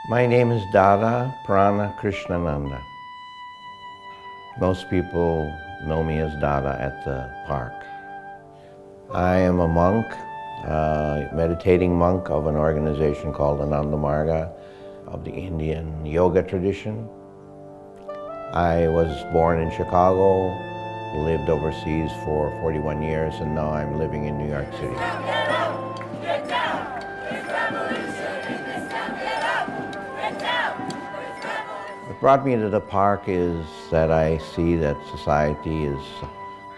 My name is Dada Pranakrsnananda. Most people know me as Dada at the park. I am a monk, a meditating monk of an organization called Ananda Marga of the Indian yoga tradition. I was born in Chicago, lived overseas for 41 years, and now I'm living in New York City. What brought me to the park is that I see that society is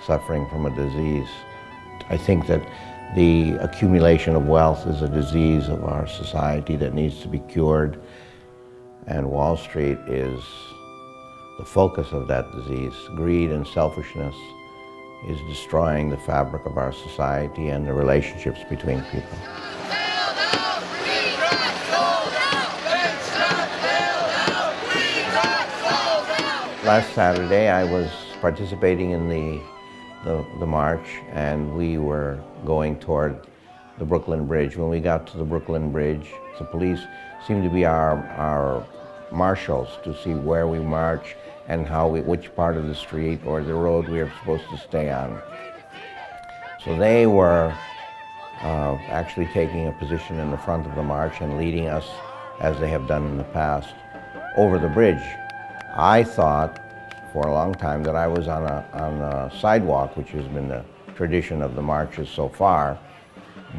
suffering from a disease. I think that the accumulation of wealth is a disease of our society that needs to be cured, and Wall Street is the focus of that disease. Greed and selfishness is destroying the fabric of our society and the relationships between people. Last Saturday, I was participating in the march, and we were going toward the Brooklyn Bridge. When we got to the Brooklyn Bridge, the police seemed to be our marshals to see where we march and which part of the street or the road we were supposed to stay on. So they were actually taking a position in the front of the march and leading us, as they have done in the past, over the bridge. I thought for a long time that I was on a sidewalk, which has been the tradition of the marches so far.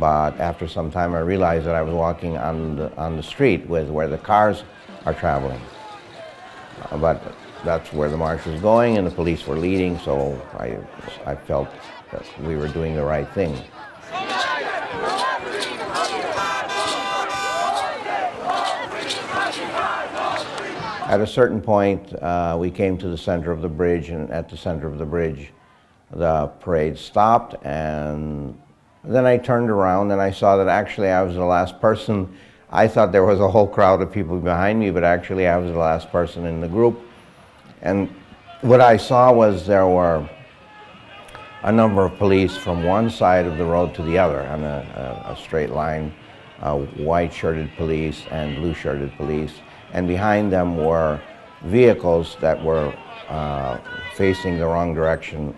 But after some time, I realized that I was walking on the street where the cars are traveling. But that's where the march was going, and the police were leading, so I felt that we were doing the right thing. At a certain point, we came to the center of the bridge, and at the center of the bridge, the parade stopped, and then I turned around and I saw that actually I was the last person. I thought there was a whole crowd of people behind me, but actually I was the last person in the group. And what I saw was there were a number of police from one side of the road to the other on a straight line, white-shirted police and blue-shirted police. And behind them were vehicles that were facing the wrong direction.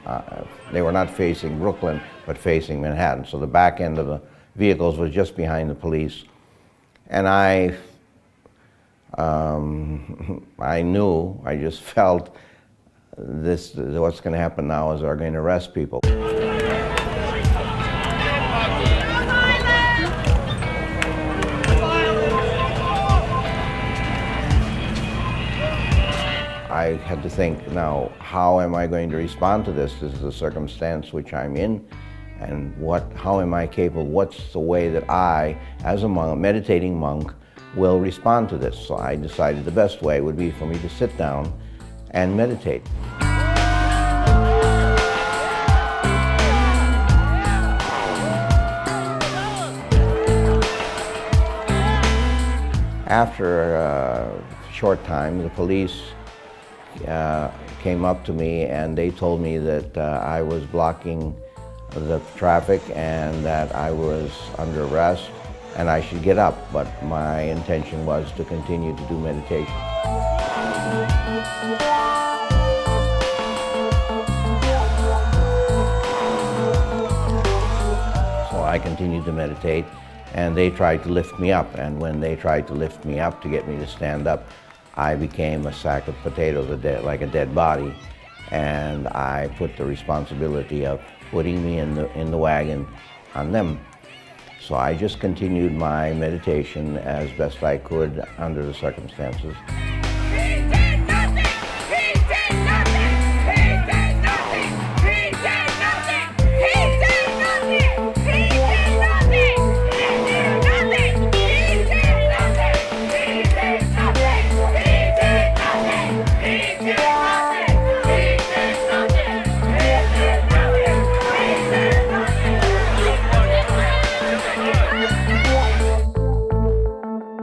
They were not facing Brooklyn, but facing Manhattan. So the back end of the vehicles was just behind the police. And I knew, I just felt what's going to happen now is they're going to arrest people. I had to think, now, how am I going to respond to this? This is the circumstance which I'm in, and how am I capable? What's the way that I, as a monk, a meditating monk, will respond to this? So I decided the best way would be for me to sit down and meditate. After a short time, the police came up to me and they told me that I was blocking the traffic and that I was under arrest and I should get up, but my intention was to continue to do meditation. So I continued to meditate, and they tried to lift me up, and when they tried to lift me up to get me to stand up, I became a sack of potatoes, like a dead body, and I put the responsibility of putting me in the wagon on them. So I just continued my meditation as best I could under the circumstances.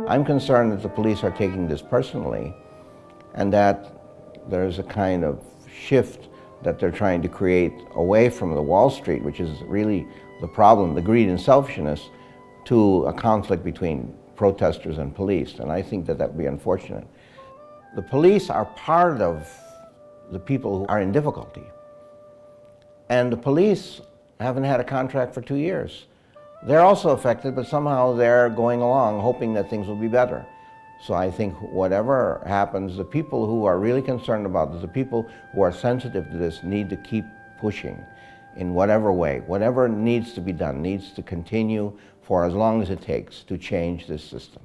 I'm concerned that the police are taking this personally, and that there's a kind of shift that they're trying to create away from the Wall Street, which is really the problem, the greed and selfishness, to a conflict between protesters and police, and I think that would be unfortunate. The police are part of the people who are in difficulty. And the police haven't had a contract for 2 years. They're also affected, but somehow they're going along hoping that things will be better. So I think whatever happens, the people who are really concerned about this, the people who are sensitive to this, need to keep pushing in whatever way. Whatever needs to be done needs to continue for as long as it takes to change this system.